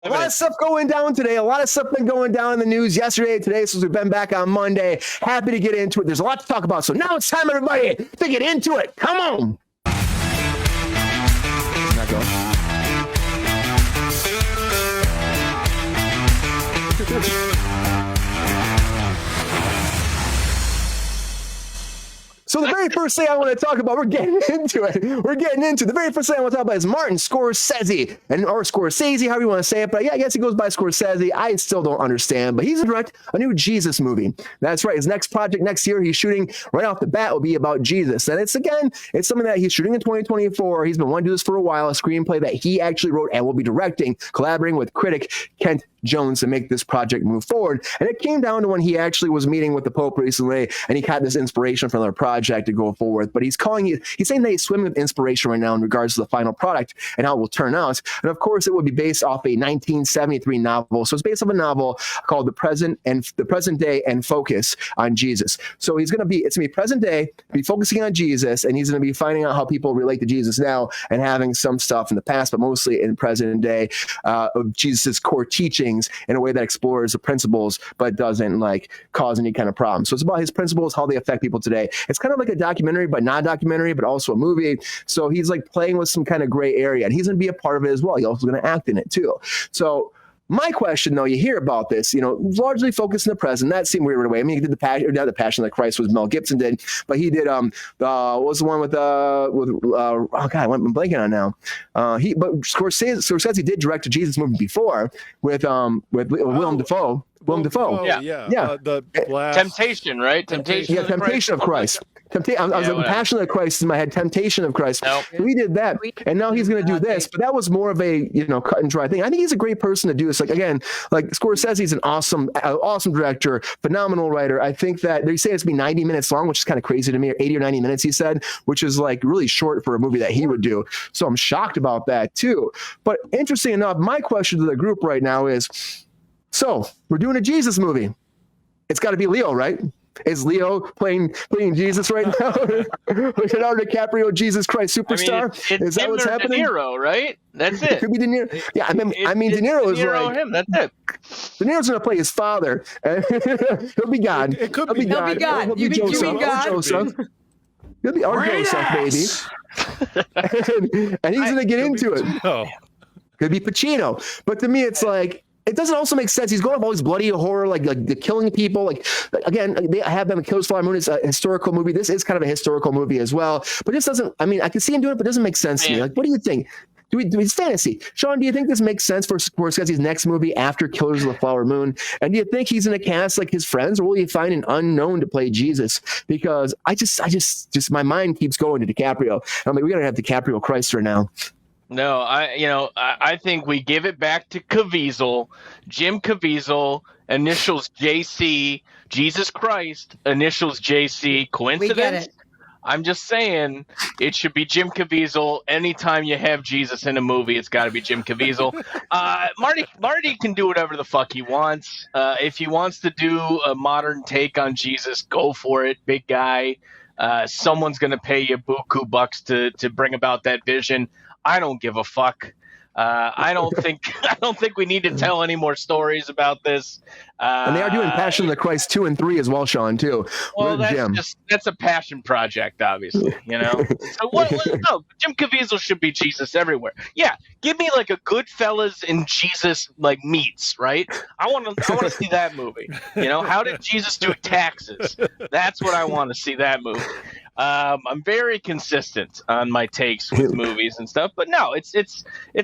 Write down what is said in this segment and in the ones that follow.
A lot of stuff going down today. A lot of stuff been going down in the news yesterday, today, since we've been back on Monday. Happy to get into it. There's a lot to talk about. So now it's time, everybody, to get into it. Come on. Not going. So the very first thing I want to talk about, we're getting into it. The very first thing I want to talk about is Martin Scorsese, or Scorsese, however you want to say it. But yeah, I guess he goes by Scorsese. I still don't understand. But he's going to direct a new Jesus movie. That's right. His next project next year, he's shooting right off the bat will be about Jesus. And it's something that he's shooting in 2024. He's been wanting to do this for a while. A screenplay that he actually wrote and will be directing, collaborating with critic Kent Jones to make this project move forward. And it came down to when he actually was meeting with the Pope recently, and he got this inspiration from their project to go forward. But he's saying that he's swimming with inspiration right now in regards to the final product and how it will turn out. And of course, it would be based off a 1973 novel. So it's based off a novel called The Present Day and Focus on Jesus. So it's going to be present day, be focusing on Jesus, and he's going to be finding out how people relate to Jesus now and having some stuff in the past, but mostly in present day of Jesus's core teachings in a way that explores the principles but doesn't cause any kind of problem. So it's about his principles, how they affect people today. It's kind of like a documentary, but not a documentary, but also a movie. So he's playing with some kind of gray area, and he's going to be a part of it as well. He's also going to act in it too. So my question, though, you hear about this, largely focused in the present. That seemed weird right away. I mean, he did the Passion of the Christ, was Mel Gibson did, but he did what was the one with oh God, I'm blanking on now. But Scorsese did direct a Jesus movie before with Willem Dafoe. Willem Dafoe. Yeah. The Temptation, right? Temptation. Yeah, Temptation of Christ. I was like, Passion of Christ in my head, Temptation of Christ. Nope. We did that, and now he's going to do this. But that was more of a cut and dry thing. I think he's a great person to do this. Scorsese is an awesome director, phenomenal writer. I think that they say it's be 90 minutes long, which is kind of crazy to me, or 80 or 90 minutes. He said, which is really short for a movie that he would do. So I'm shocked about that too. But interesting enough, my question to the group right now is, so we're doing a Jesus movie. It's got to be Leo, right? Is Leo playing Jesus right now? Leonardo DiCaprio, Jesus Christ superstar. Is that what's happening? De Niro, right? That's it. It could be De Niro. Yeah, I mean, De Niro is him. That's it. De Niro's going to play his father. He'll be God. It could be God. He'll be Joseph. He'll be our Joseph, baby. and he's going to get into it. Could be Pacino. But to me, it's it doesn't also make sense. He's going up all these bloody horror, like the killing people. Again, they have them in Kills Flower Moon. It's a historical movie. This is kind of a historical movie as well. But this doesn't. I mean, I can see him doing it, but it doesn't make sense to me. What do you think? It's fantasy. Sean, do you think this makes sense for Scorsese's next movie after Killers of the Flower Moon? And do you think he's going to cast his friends, or will he find an unknown to play Jesus? Because I just my mind keeps going to DiCaprio. I'm like, we got to have DiCaprio Chrysler now. No, I think we give it back to Caviezel, Jim Caviezel, initials JC, Jesus Christ, initials JC. Coincidence? We get it. I'm just saying it should be Jim Caviezel. Anytime you have Jesus in a movie, it's got to be Jim Caviezel. Marty can do whatever the fuck he wants. If he wants to do a modern take on Jesus, go for it, big guy. Someone's going to pay you buku bucks to bring about that vision. I don't give a fuck. I don't think we need to tell any more stories about this. And they are doing Passion of the Christ 2 and 3 as well, Sean, too. Well, that's a passion project, obviously, So no, Jim Caviezel should be Jesus everywhere. Yeah, give me a Goodfellas and Jesus meets, right? I want to see that movie. How did Jesus do taxes? That's what I want to see, that movie. I'm very consistent on my takes with movies and stuff, but no, it's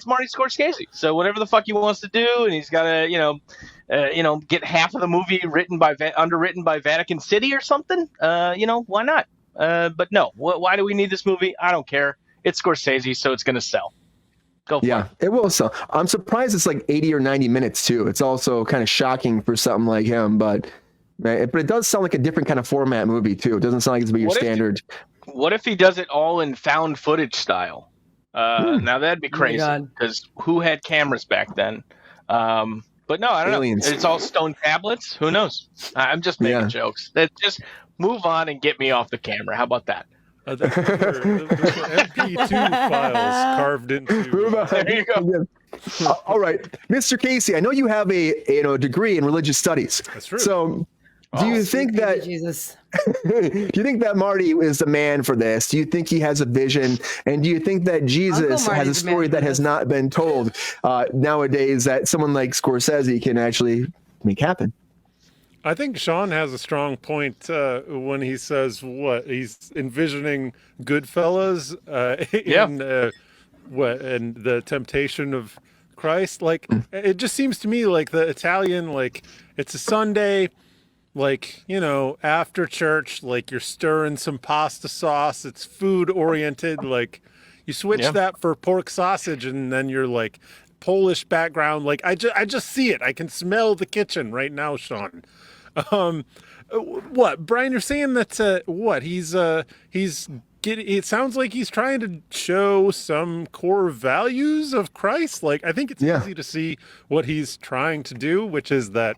Marty Scorsese. So whatever the fuck he wants to do, and he's got to get half of the movie underwritten by Vatican City or something. Why not? But no, why do we need this movie? I don't care. It's Scorsese, so it's going to sell. Go for it. It will sell. I'm surprised it's 80 or 90 minutes too. It's also kind of shocking for something like him, but it does sound like a different kind of format movie too. It doesn't sound like it's your standard. What if he does it all in found footage style? Now that'd be crazy, because who had cameras back then? But no, I don't know. It's all stone tablets. Who knows? I'm just making jokes. Just move on and get me off the camera. How about that? Those were MP2 files carved into. There you go. All right, Mr. Casey, I know you have a degree in religious studies. That's true. So, do you think that Jesus? do you think that Marty is the man for this? Do you think he has a vision? And do you think that Jesus has a Marty's the man story for that has this. not been told nowadays that someone like Scorsese can actually make happen? I think Sean has a strong point when he says what he's envisioning Goodfellas in and the temptation of Christ. Like it just seems to me like the Italian, like it's a Sunday, like, you know, after church, like you're stirring some pasta sauce. It's food oriented. Like you switch that for pork sausage, and then you're like Polish background. Like I just see it. I can smell the kitchen right now, Sean. What, Brian? You're saying that what he's getting? It sounds like he's trying to show some core values of Christ. Like I think it's easy to see what he's trying to do, which is that.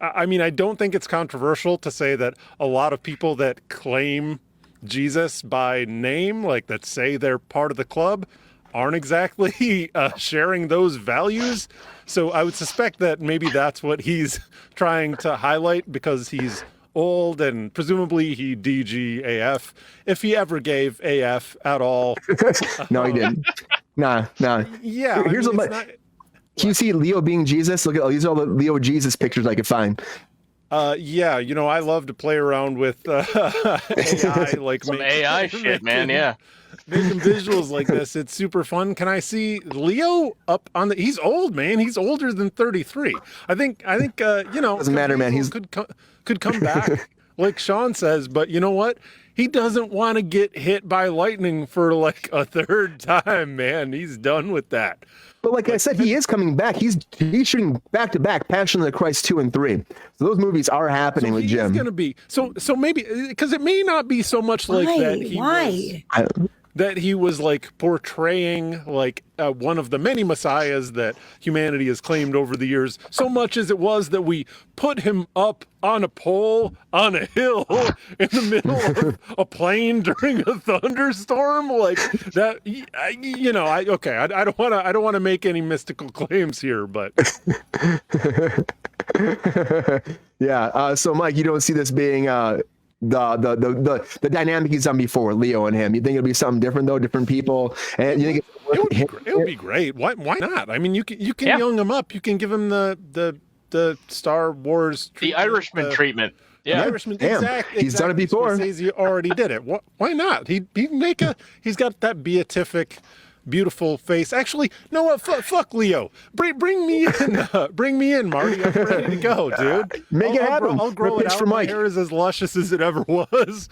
I mean, I don't think it's controversial to say that a lot of people that claim Jesus by name, like that say they're part of the club, aren't exactly sharing those values. So I would suspect that maybe that's what he's trying to highlight because he's old and presumably he DG AF, if he ever gave AF at all. No, he didn't. Nah. Yeah. Here's can you see Leo being Jesus? Look at these are all the Leo Jesus pictures I could find. Yeah, you know, I love to play around with AI, like some AI shit, man. Yeah, making visuals like this. It's super fun. Can I see Leo up on the? He's old, man. He's older than 33. I think. You know, Doesn't matter, man. He's could come back, like Sean says. But you know what? He doesn't want to get hit by lightning for like a third time, man. He's done with that. But like I said, he is coming back. He's shooting back to back Passion of the Christ 2 and 3. So those movies are happening with Jim. He's going to be so maybe because it may not be so much like that he was like portraying like one of the many messiahs that humanity has claimed over the years, so much as it was that we put him up on a pole on a hill in the middle of a plane during a thunderstorm, like that. You know, I don't want to make any mystical claims here, but yeah. So Mike, you don't see this being the dynamic he's done before, Leo and him. You think it'll be something different though, different people, and you think it would be great. Why not? I mean, you can young him up. You can give him the Star Wars, the Irishman treatment. Yeah, Irishman. Exactly. He's done it before. Scorsese already did it. Why not? He's got that beatific, beautiful face. Actually, no, what? Fuck Leo. Bring me in. Bring me in, Marty. I'm ready to go, dude. Make it happen. I'll grow it out. My hair is as luscious as it ever was.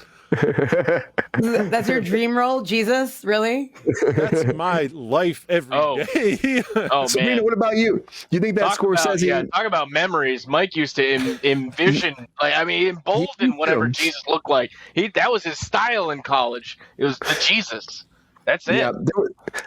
That's your dream role, Jesus? Really? That's my life every day. Sabrina, man. what about you? You think that Scorsese? Talk about memories. Mike used to envision, embolden whatever Jesus looked like. That was his style in college. It was the Jesus. That's it. Yeah,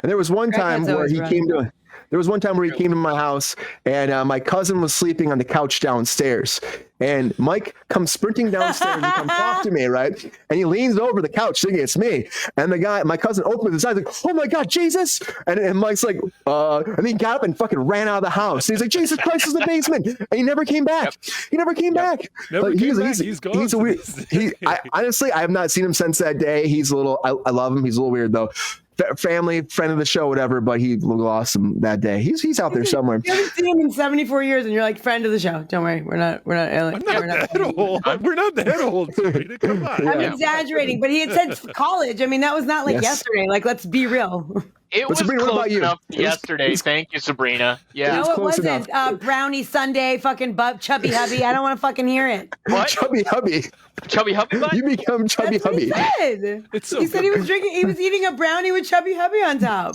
there was one time where he came to. There was one time where he came to my house, and my cousin was sleeping on the couch downstairs. And Mike comes sprinting downstairs and come talk to me, right? And he leans over the couch thinking it's me. And my cousin opens his eyes like, "Oh my God, Jesus!" And Mike's like, and he got up and fucking ran out of the house. And he's like, "Jesus Christ is the basement!" And he never came back. He never came back. He's gone. He's a weird. Honestly, I have not seen him since that day. He's a little. I love him. He's a little weird though. Family, friend of the show, whatever, but he lost him that day. He's out there somewhere. You haven't seen him in 74 years, and you're like, friend of the show. Don't worry, we're not that old. We're not that old. Come on. I'm exaggerating, but he had said college. I mean, that was not like yesterday. Like, let's be real. It was Sabrina, close enough yesterday. Thank you, Sabrina. Yeah. No, it wasn't. Brownie Sunday, fucking chubby hubby. I don't want to fucking hear it. What? Chubby hubby. Chubby hubby butt? You become chubby That's hubby. What he said. He said he was drinking. He was eating a brownie with chubby hubby on top.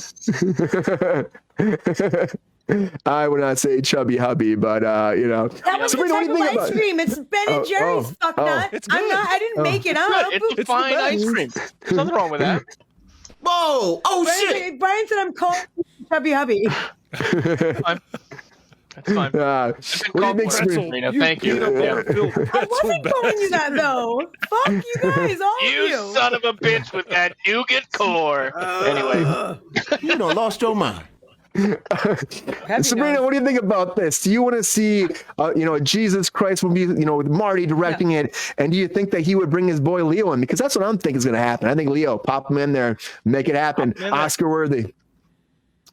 I would not say chubby hubby, but you know. That was Sabrina, the type of ice cream. It's Ben and Jerry's, fuck nut. I'm not. I didn't make it up. It's fine ice cream. There's nothing wrong with that. Whoa! Oh shit! Brian said I'm called chubby hubby. That's It's fine. What do you think, Sabrina? Thank you. I wasn't calling you that though. Fuck you guys, all of you. You son of a bitch with that nougat core. Anyway, You done lost your mind. Sabrina, what do you think about this? Do you want to see, a Jesus Christ movie, with Marty directing it? And do you think that he would bring his boy Leo in? Because that's what I'm thinking is going to happen. I think Leo, pop him in there, make it happen. Oscar worthy.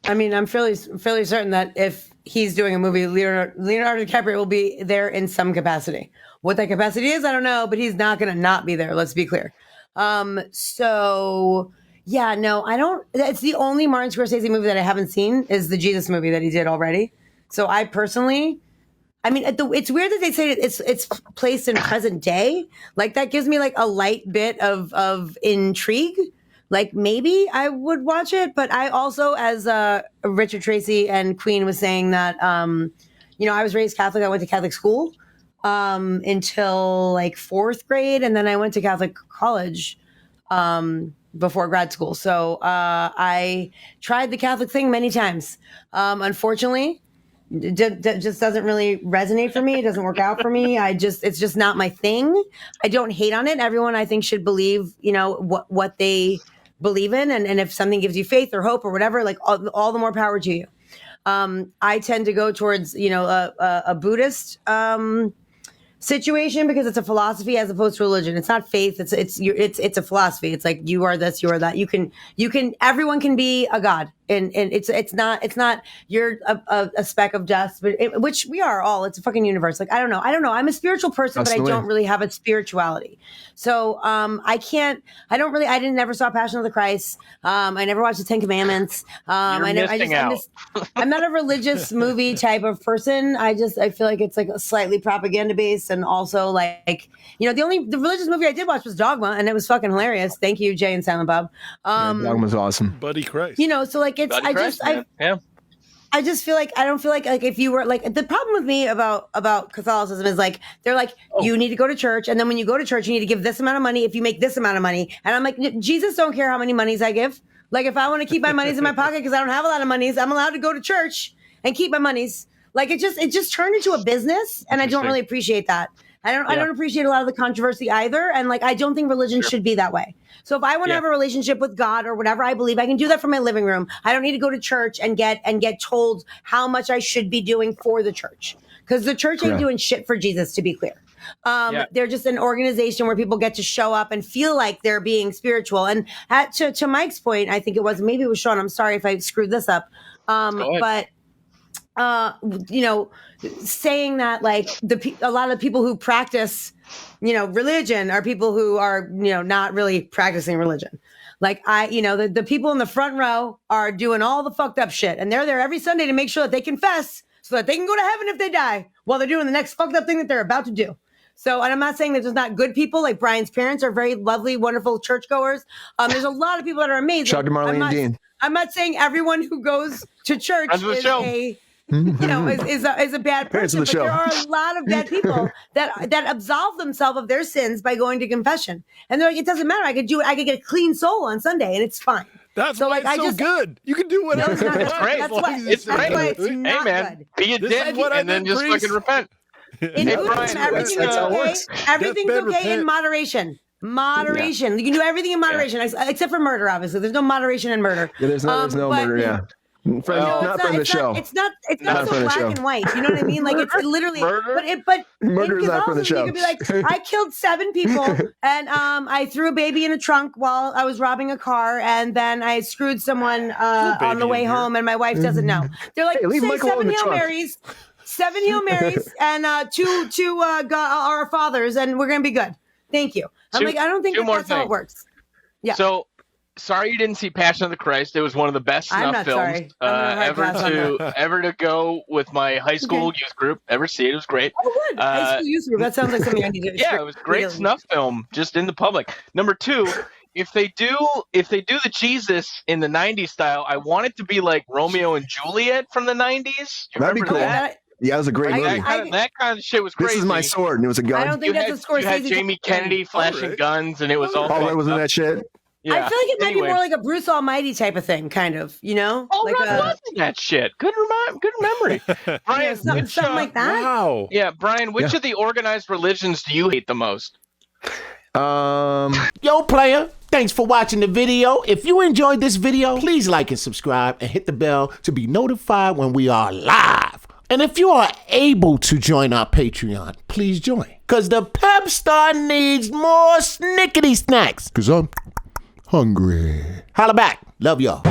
I mean, I'm fairly certain that if he's doing a movie, Leonardo DiCaprio will be there in some capacity. What that capacity is, I don't know, but he's not going to not be there. Let's be clear. So yeah, no, I don't. It's the only Martin Scorsese movie that I haven't seen is the Jesus movie that he did already. So I personally, I mean, it's weird that they say it's placed in present day. Like that gives me like a light bit of intrigue. Like maybe I would watch it, but I also, as Richard Tracy and Queen was saying that, I was raised Catholic. I went to Catholic school until like 4th grade, and then I went to Catholic college before grad school. So I tried the Catholic thing many times. Unfortunately, it just doesn't really resonate for me. It doesn't work out for me. It's just not my thing. I don't hate on it. Everyone, I think, should believe, what they believe in. And if something gives you faith or hope or whatever, like all the more power to you. I tend to go towards, a Buddhist situation because it's a philosophy as opposed to religion. It's not faith. It's a philosophy. It's like you are this, you are that. Everyone can be a god, and it's not you're a speck of dust, but which we are all. It's a fucking universe. Like I don't know. I'm a spiritual person, but I don't really have a spirituality. So I didn't never saw Passion of the Christ. I never watched the Ten Commandments. I'm not a religious movie type of person. I feel like it's like slightly propaganda based, and also like the religious movie I did watch was Dogma, and it was fucking hilarious. Thank you, Jay and Silent Bob. Dogma's awesome. Buddy Christ. So like it's Buddy Christ, I just feel like I don't feel like if you were like the problem with me about Catholicism is like they're like you need to go to church, and then when you go to church you need to give this amount of money if you make this amount of money, and I'm like, Jesus don't care how many monies I give. Like if I want to keep my monies in my pocket because I don't have a lot of monies, I'm allowed to go to church and keep my monies. Like it just turned into a business, and I don't really appreciate that. I don't appreciate a lot of the controversy either, and like I don't think religion should be that way. So if I want to have a relationship with God or whatever I believe, I can do that from my living room. I don't need to go to church and get told how much I should be doing for the church, because the church ain't doing shit for Jesus, to be clear. They're just an organization where people get to show up and feel like they're being spiritual. And to Mike's point, I think maybe it was Sean. I'm sorry if I screwed this up. But saying that like a lot of people who practice, religion are people who are, not really practicing religion. Like the people in the front row are doing all the fucked up shit, and they're there every Sunday to make sure that they confess so that they can go to heaven if they die while they're doing the next fucked up thing that they're about to do. So, and I'm not saying that there's not good people. Like Brian's parents are very lovely, wonderful churchgoers. There's a lot of people that are amazing. Shout out to Marlene Dean. I'm not saying everyone who goes to church is a bad person, but there are a lot of bad people that absolve themselves of their sins by going to confession. And they're like, it doesn't matter. I could get a clean soul on Sunday and it's fine. That's why it's so good. You can do whatever. No, it's great. That's why it's not good. Be a dick and then just fucking repent. In Buddhism, everything's okay. Everything's okay in moderation. Moderation. You can do everything in moderation, except for murder. Obviously, there's no moderation in murder. Yeah, there's no murder. Yeah. Not from the show. It's not so black and white. You know what I mean? Like it's literally but murder is not from the show. You could be like, I killed 7 people and I threw a baby in a trunk while I was robbing a car, and then I screwed someone on the way home, and my wife doesn't know. They're like, say 7 Hail Marys. 7 Hail Marys and two our fathers, and we're gonna be good. Thank you. I'm like, I don't think that's how it works. Yeah. So sorry you didn't see Passion of the Christ. It was one of the best snuff films ever to go with my high school youth group. Ever see it? It was great. Oh, good. High school youth group. That sounds like something I need to. Yeah, it was great snuff film, just in the public. Number 2. If they do the Jesus in the 90s style, I want it to be like Romeo and Juliet from the 90s. That'd be cool. That? Yeah, it was a great movie. That kind of shit was crazy. This is my sword, and it was a gun. I don't think that's a Scorsese. You had Jamie Kennedy flashing guns, and it was all. Paul Rudd was in that shit. Yeah. I feel like it might Anyway. be more like a Bruce Almighty type of thing, kind of, you know? Oh, like Ron was in that shit. Good memory. Brian, something like that. Wow. Yeah, Brian, which of the organized religions do you hate the most? Yo, player, thanks for watching the video. If you enjoyed this video, please like and subscribe and hit the bell to be notified when we are live. And if you are able to join our Patreon, please join. Because the pep star needs more snickety snacks. Because I'm hungry. Holla back. Love y'all.